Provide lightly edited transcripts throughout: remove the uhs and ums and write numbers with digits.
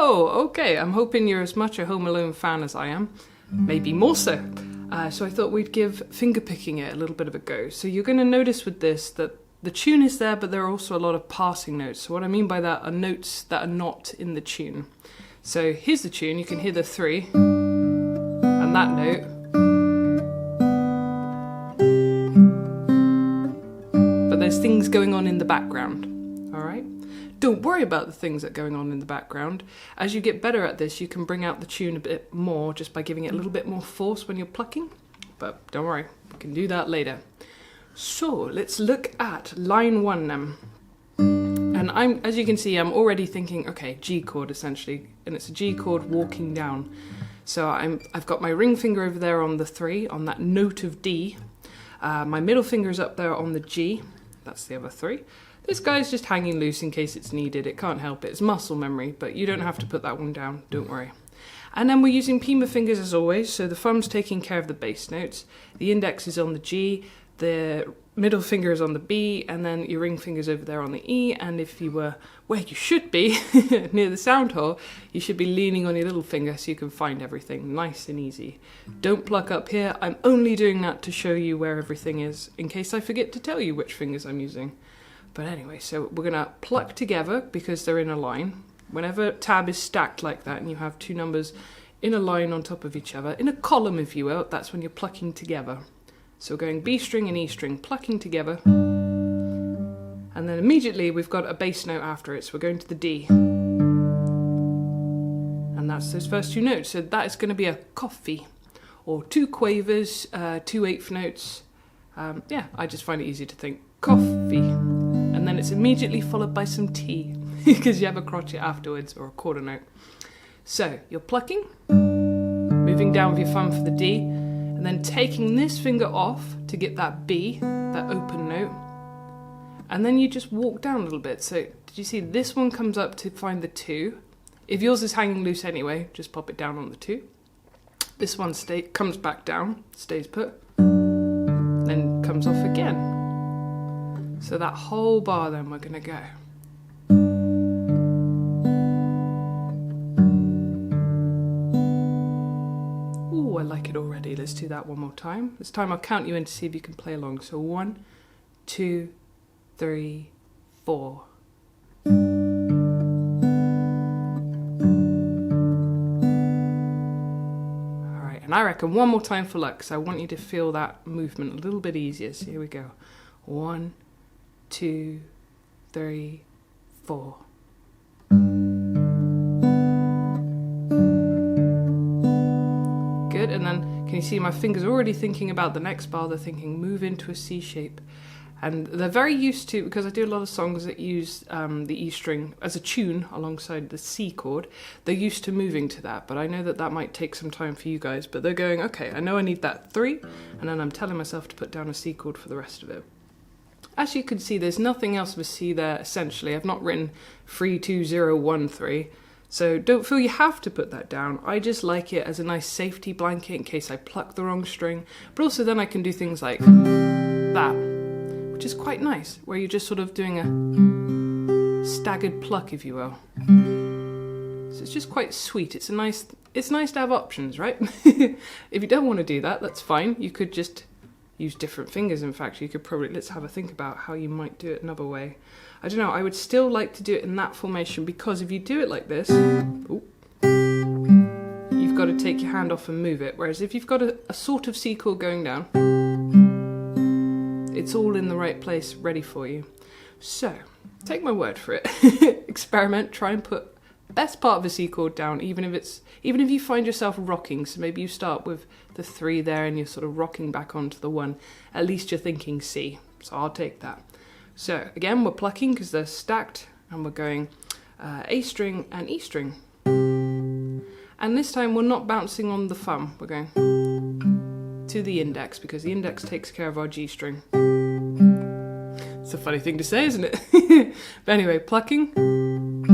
Whoa, okay, I'm hoping you're as much a Home Alone fan as I am, maybe more so. So I thought we'd give fingerpicking it a little bit of a go. So you're going to notice with this that the tune is there, but there are also a lot of passing notes. So what I mean by that are notes that are not in the tune. So here's the tune, you can hear the 3, and that note. But there's things going on in the background, all right? Don't worry about the things that are going on in the background. As you get better at this, you can bring out the tune a bit more just by giving it a little bit more force when you're plucking. But don't worry, we can do that later. So let's look at line 1 then. And as you can see, I'm already thinking, okay, G chord essentially, and it's a G chord walking down. So I've got my ring finger over there on the 3, on that note of D. My middle finger's up there on the G. That's the other 3. This guy's just hanging loose in case it's needed. It can't help it. It's muscle memory, but you don't have to put that one down. Don't worry. And then we're using Pima fingers as always. So the thumb's taking care of the bass notes. The index is on the G. The middle finger is on the B. And then your ring finger's over there on the E. And if you were where you should be, near the sound hole, you should be leaning on your little finger so you can find everything nice and easy. Don't pluck up here. I'm only doing that to show you where everything is in case I forget to tell you which fingers I'm using. But anyway, so we're going to pluck together because they're in a line. Whenever tab is stacked like that and you have 2 numbers in a line on top of each other, in a column if you will, that's when you're plucking together. So we're going B string and E string, plucking together. And then immediately we've got a bass note after it, so we're going to the D. And that's those first 2 notes. So that is going to be a coffee, or 2 quavers, 2 1/8 notes. Yeah, I just find it easy to think coffee. And then it's immediately followed by some T, because you have a crotchet afterwards, or a quarter note. So you're plucking, moving down with your thumb for the D, and then taking this finger off to get that B, that open note. And then you just walk down a little bit. So did you see this one comes up to find the 2? If yours is hanging loose anyway, just pop it down on the 2. This one comes back down, stays put, then comes off again. So that whole bar then we're going to go. Ooh, I like it already. Let's do that one more time. This time I'll count you in to see if you can play along. So 1, 2, 3, 4. Alright, and I reckon one more time for luck, because I want you to feel that movement a little bit easier. So here we go. 1, 2, 3, 4. Good, and then can you see my fingers already thinking about the next bar? They're thinking move into a C shape. And they're very used to, because I do a lot of songs that use the E string as a tune alongside the C chord, they're used to moving to that. But I know that that might take some time for you guys, but they're going, okay, I know I need that 3, and then I'm telling myself to put down a C chord for the rest of it. As you can see, there's nothing else of a C there, essentially. I've not written 3, 2, 0, 1, 3. So don't feel you have to put that down. I just like it as a nice safety blanket in case I pluck the wrong string. But also then I can do things like that, which is quite nice, where you're just sort of doing a staggered pluck, if you will. So it's just quite sweet. It's nice to have options, right? If you don't want to do that, that's fine. You could just use different fingers. In fact, you could probably, let's have a think about how you might do it another way. I don't know, I would still like to do it in that formation, because if you do it like this, ooh, you've got to take your hand off and move it. Whereas if you've got a sort of C chord going down, it's all in the right place, ready for you. So, take my word for it. Experiment, try and put best part of a C chord down, even if you find yourself rocking. So maybe you start with the 3 there and you're sort of rocking back onto the 1. At least you're thinking C, so I'll take that. So again, we're plucking because they're stacked, and we're going A string and E string. And this time we're not bouncing on the thumb, we're going to the index, because the index takes care of our G string. It's a funny thing to say, isn't it? But anyway, plucking, and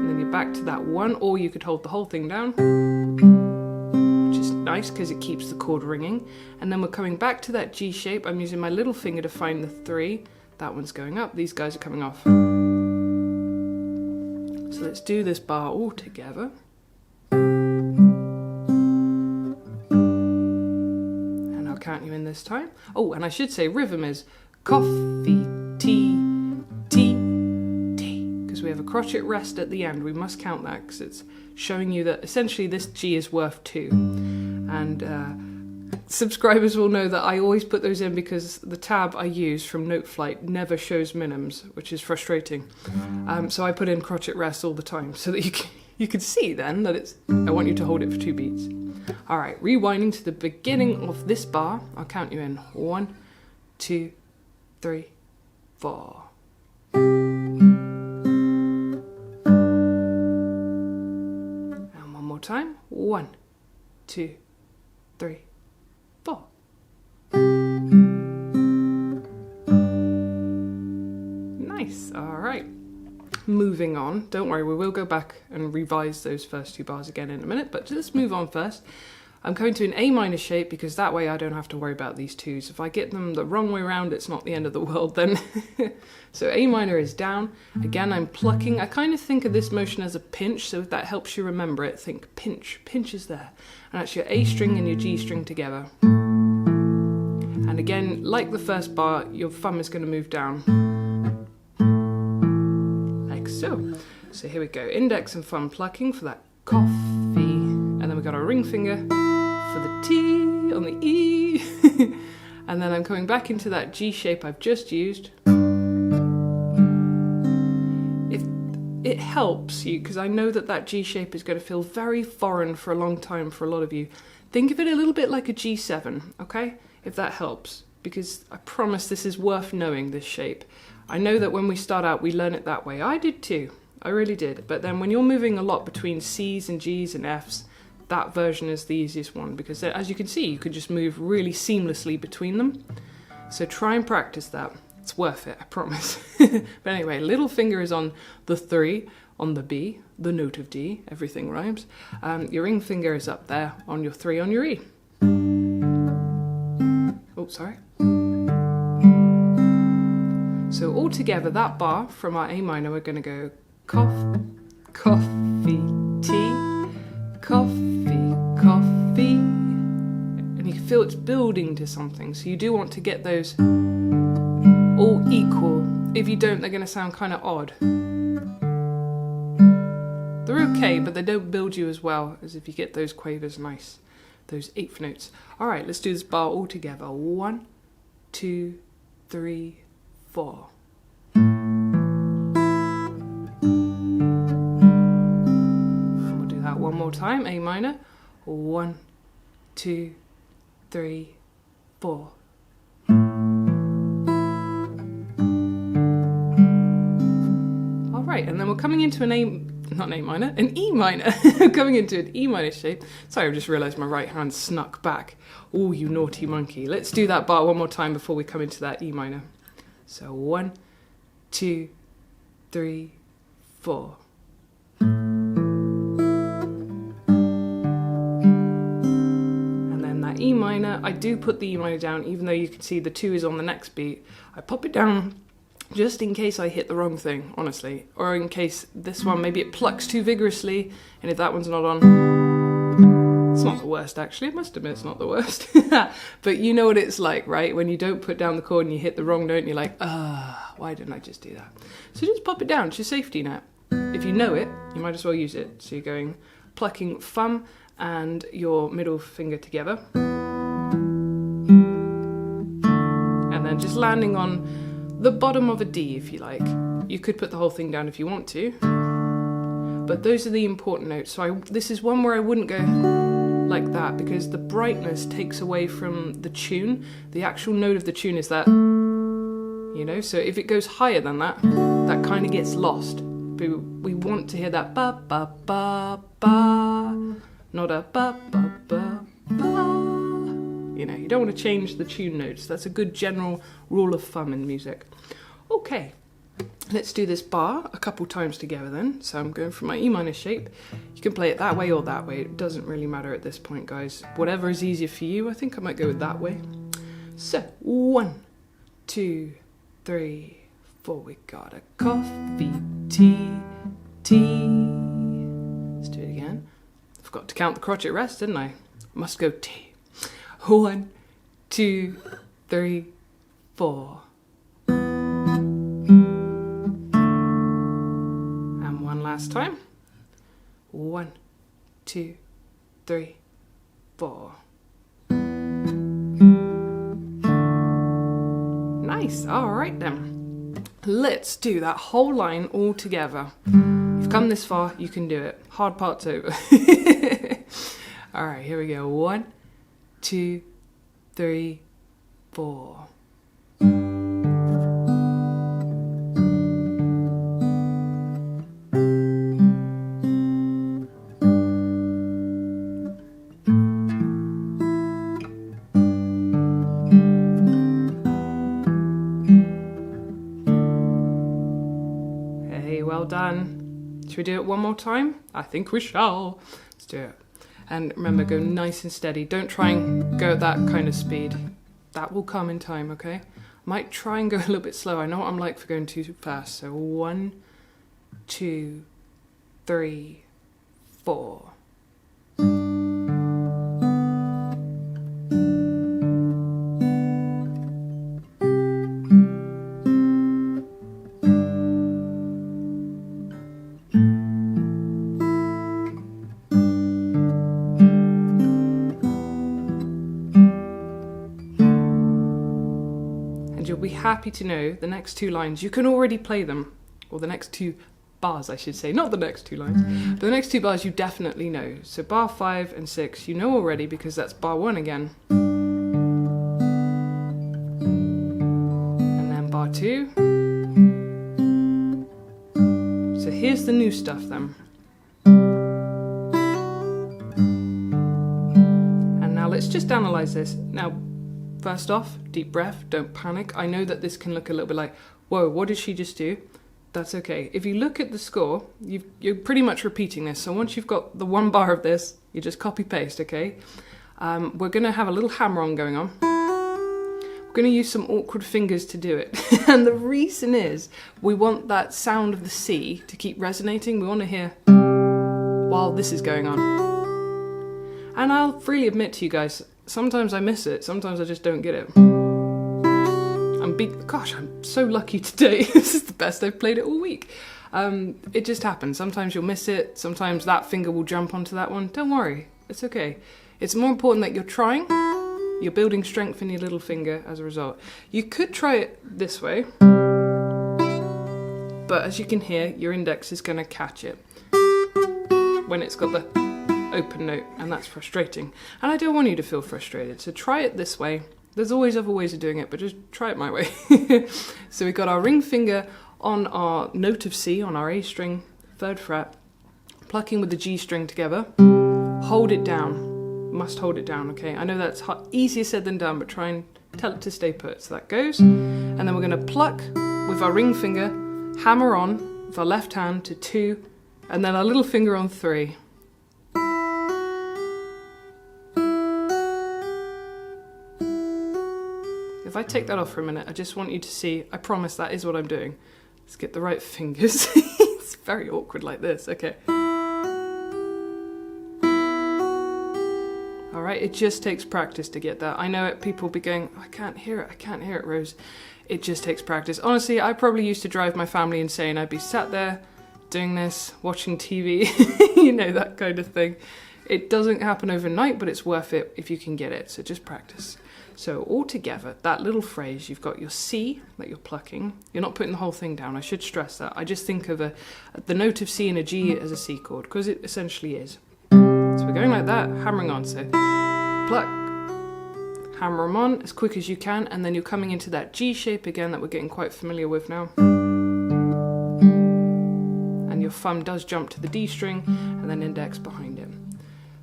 then you're back to that 1, or you could hold the whole thing down, which is nice because it keeps the chord ringing. And then we're coming back to that G shape. I'm using my little finger to find the 3. That one's going up, these guys are coming off. So let's do this bar all together. And I'll count you in this time. Oh, and I should say rhythm is coffee, tea, tea, tea. Because we have a crotchet rest at the end. We must count that because it's showing you that essentially this G is worth 2. And subscribers will know that I always put those in because the tab I use from Noteflight never shows minims, which is frustrating. So I put in crotchet rest all the time so that you can see then that it's, I want you to hold it for 2 beats. All right, rewinding to the beginning of this bar. I'll count you in. 1, 2, 3, 4. And one more time. 1, 2, 3, 4. Nice. All right. Moving on. Don't worry, we will go back and revise those first 2 bars again in a minute, but let's move on first. I'm going to an A minor shape because that way I don't have to worry about these 2s. If I get them the wrong way around, it's not the end of the world then. So A minor is down. Again, I'm plucking. I kind of think of this motion as a pinch, so if that helps you remember it, think pinch. Pinch is there. And that's your A string and your G string together. And again, like the first bar, your thumb is going to move down. Like so. So here we go. Index and thumb plucking for that coffee. And then we've got our ring finger for the T on the E. And then I'm coming back into that G shape I've just used. If it helps you, because I know that G shape is going to feel very foreign for a long time for a lot of you, think of it a little bit like a G7, okay? If that helps, because I promise this is worth knowing, this shape. I know that when we start out, we learn it that way. I did too. I really did. But then when you're moving a lot between C's and G's and F's, that version is the easiest one because as you can see, you can just move really seamlessly between them. So try and practice that. It's worth it, I promise. But anyway, little finger is on the 3, on the B, the note of D, everything rhymes. Your ring finger is up there on your 3 on your E. Oh, sorry. So all together, that bar from our A minor, we're going to go cough, coffee, tea, coffee, coffee. And you can feel it's building to something. So you do want to get those all equal. If you don't, they're going to sound kind of odd. They're okay, but they don't build you as well as if you get those quavers nice. Those 8th notes. All right, let's do this bar all together. 1, 2, 3, 4. And we'll do that one more time. A minor. 1, 2, 3, 4. All right, and then we're coming into an E minor. Coming into an E minor shape. Sorry, I just realised my right hand snuck back. Oh, you naughty monkey. Let's do that bar one more time before we come into that E minor. So 1, 2, 3, 4. And then that E minor, I do put the E minor down, even though you can see the 2 is on the next beat. I pop it down just in case I hit the wrong thing, honestly. Or in case this one, maybe it plucks too vigorously, and if that one's not on, it's not the worst actually, I must admit it's not the worst. But you know what it's like, right? When you don't put down the chord and you hit the wrong note and you're like, why didn't I just do that? So just pop it down, it's your safety net. If you know it, you might as well use it. So you're going, plucking thumb and your middle finger together. And then just landing on the bottom of a D, if you like. You could put the whole thing down if you want to, but those are the important notes. So this is one where I wouldn't go like that because the brightness takes away from the tune. The actual note of the tune is that, you know, so if it goes higher than that, that kind of gets lost. But we want to hear that ba ba ba ba, not a ba ba ba ba. You know, you don't want to change the tune notes. That's a good general rule of thumb in music. Okay, let's do this bar a couple times together then. So I'm going for my E minor shape. You can play it that way or that way. It doesn't really matter at this point, guys. Whatever is easier for you. I think I might go with that way. So 1, 2, 3, 4. We got a coffee, tea, T. Let's do it again. I forgot to count the crotchet rest, didn't I? Must go T. 1, 2, 3, 4. And one last time. 1, 2, 3, 4. Nice. All right then. Let's do that whole line all together. You've come this far, you can do it. Hard part's over. All right, here we go. 1, 2, 3, 4. Well done. Should we do it one more time? I think we shall. Let's do it. And remember, go nice and steady. Don't try and go at that kind of speed. That will come in time, okay? Might try and go a little bit slow. I know what I'm like for going too fast. So 1, 2, 3, 4. You'll be happy to know the next 2 lines, you can already play them, or the next 2 bars I should say, not the next 2 lines, but the next 2 bars you definitely know. So bar 5 and 6 you know already because that's bar 1 again. And then bar 2. So here's the new stuff then. And now let's just analyze this. Now, first off, deep breath, don't panic. I know that this can look a little bit like, whoa, what did she just do? That's okay. If you look at the score, you're pretty much repeating this. So once you've got the 1 bar of this, you just copy paste, okay? We're going to have a little hammer-on going on. We're going to use some awkward fingers to do it. And the reason is, we want that sound of the C to keep resonating. We want to hear while this is going on. And I'll freely admit to you guys, sometimes I miss it, sometimes I just don't get it. Gosh, I'm so lucky today. This is the best I've played it all week. It just happens. Sometimes you'll miss it, sometimes that finger will jump onto that one. Don't worry, it's okay. It's more important that you're trying, you're building strength in your little finger as a result. You could try it this way, but as you can hear, your index is going to catch it when it's got the open note, and that's frustrating. And I don't want you to feel frustrated, so try it this way. There's always other ways of doing it, but just try it my way. So we've got our ring finger on our note of C, on our A string, 3rd fret, plucking with the G string together. Hold it down. Must hold it down, okay? I know that's easier said than done, but try and tell it to stay put. So that goes. And then we're going to pluck with our ring finger, hammer on with our left hand to 2, and then our little finger on 3. If I take that off for a minute, I just want you to see, I promise that is what I'm doing. Let's get the right fingers. It's very awkward like this, okay. All right, it just takes practice to get that. I know it, people will be going, oh, I can't hear it, Rose. It just takes practice. Honestly, I probably used to drive my family insane. I'd be sat there doing this, watching TV, you know, that kind of thing. It doesn't happen overnight, but it's worth it if you can get it, so just practice. So all together, that little phrase, you've got your C that you're plucking. You're not putting the whole thing down, I should stress that. I just think of the note of C and a G as a C chord, because it essentially is. So we're going like that, hammering on. So pluck, hammer them on as quick as you can, and then you're coming into that G shape again that we're getting quite familiar with now. And your thumb does jump to the D string, and then index behind it.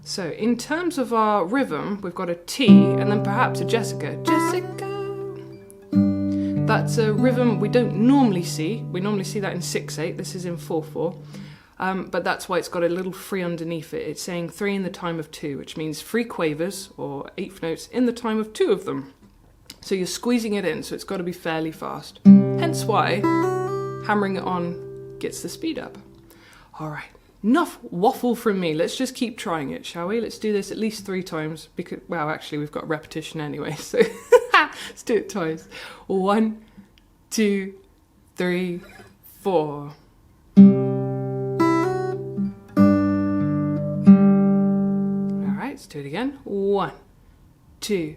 So in terms of our rhythm, we've got a T and then perhaps a Jessica. Jessica! That's a rhythm we don't normally see. We normally see that in 6/8. This is in 4/4. But that's why it's got a little 3 underneath it. It's saying 3 in the time of 2, which means 3 quavers or 8th notes in the time of 2 of them. So you're squeezing it in, so it's got to be fairly fast. Hence why hammering it on gets the speed up. All right, enough waffle from me. Let's just keep trying it, shall we? Let's do this at least 3 times because, well, actually we've got repetition anyway, so let's do it twice. 1, 2, 3, 4. All right, let's do it again. 1, 2,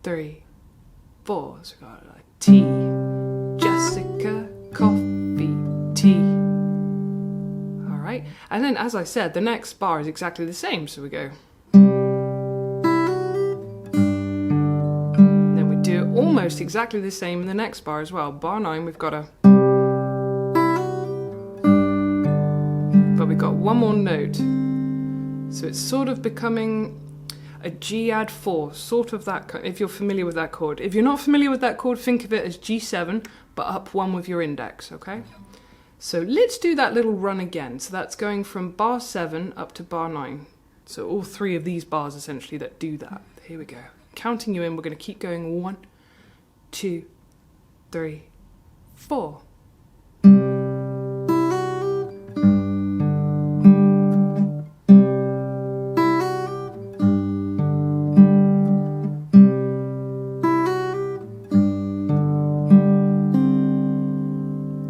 3, 4. So we've got tea, Jessica, coffee, tea. Right? And then, as I said, the next bar is exactly the same. So we go. And then we do it almost exactly the same in the next bar as well. Bar 9, we've got a... But we've got one more note. So it's sort of becoming a G add 4, sort of that, if you're familiar with that chord. If you're not familiar with that chord, think of it as G7, but up 1 with your index, okay? So let's do that little run again. So that's going from bar 7 up to bar 9. So all 3 of these bars essentially that do that. Here we go. Counting you in, we're going to keep going. 1, 2, 3, 4.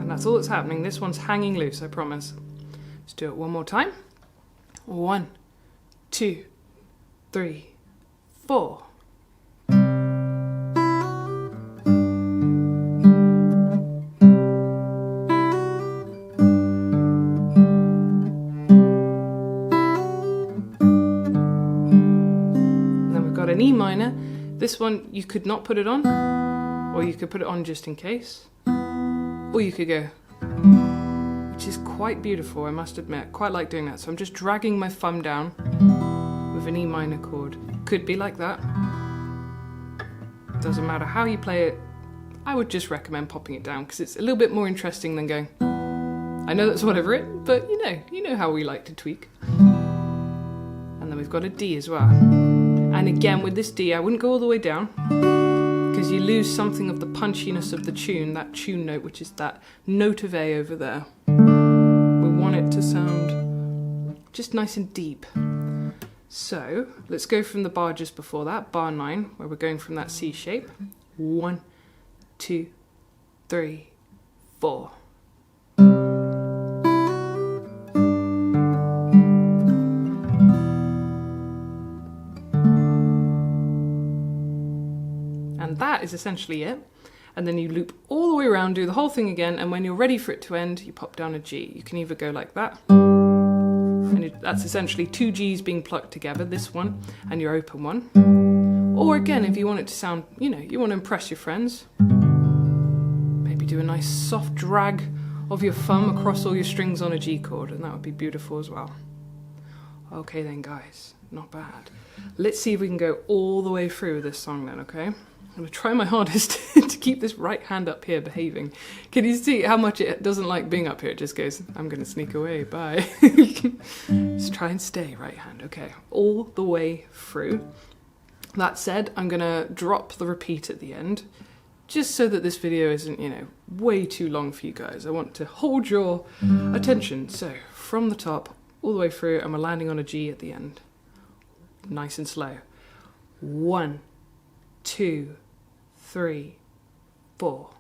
That's all that's happening. This one's hanging loose, I promise. Let's do it one more time. 1, 2, 3, 4. And then we've got an E minor. This one you could not put it on, or you could put it on just in case. Or you could go, which is quite beautiful, I must admit. Quite like doing that. So I'm just dragging my thumb down with an E minor chord. Could be like that. Doesn't matter how you play it. I would just recommend popping it down because it's a little bit more interesting than going, I know that's what I've written, but you know how we like to tweak. And then we've got a D as well. And again, with this D, I wouldn't go all the way down, because you lose something of the punchiness of the tune, that tune note, which is that note of A over there. We want it to sound just nice and deep. So let's go from the bar just before that, bar 9, where we're going from that C shape. 1, 2, 3, 4. And that is essentially it. And then you loop all the way around, do the whole thing again, and when you're ready for it to end, you pop down a G. You can either go like that, and that's essentially 2 Gs being plucked together, this one and your open one. Or again, if you want it to sound, you want to impress your friends, maybe do a nice soft drag of your thumb across all your strings on a G chord, and that would be beautiful as well. Okay then guys, not bad. Let's see if we can go all the way through this song then, okay? I'm going to try my hardest to keep this right hand up here behaving. Can you see how much it doesn't like being up here? It just goes, I'm going to sneak away, bye. Just try and stay, right hand. Okay, all the way through. That said, I'm going to drop the repeat at the end, just so that this video isn't, way too long for you guys. I want to hold your attention. So, from the top, all the way through, and we're landing on a G at the end. Nice and slow. 1, 2, 3, 4.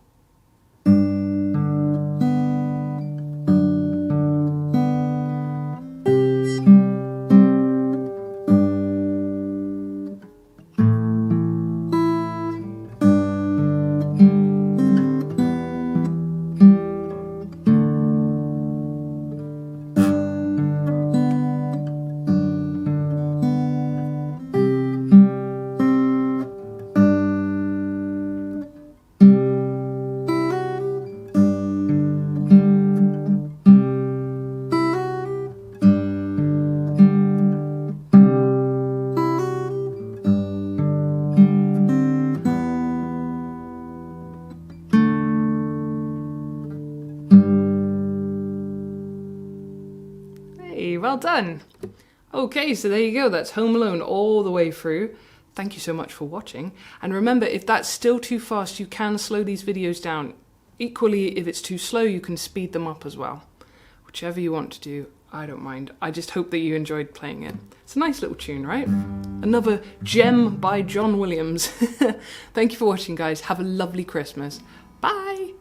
Well done. Okay, so there you go. That's Home Alone all the way through. Thank you so much for watching. And remember, if that's still too fast, you can slow these videos down. Equally, if it's too slow, you can speed them up as well. Whichever you want to do, I don't mind. I just hope that you enjoyed playing it. It's a nice little tune, right? Another gem by John Williams. Thank you for watching, guys. Have a lovely Christmas. Bye!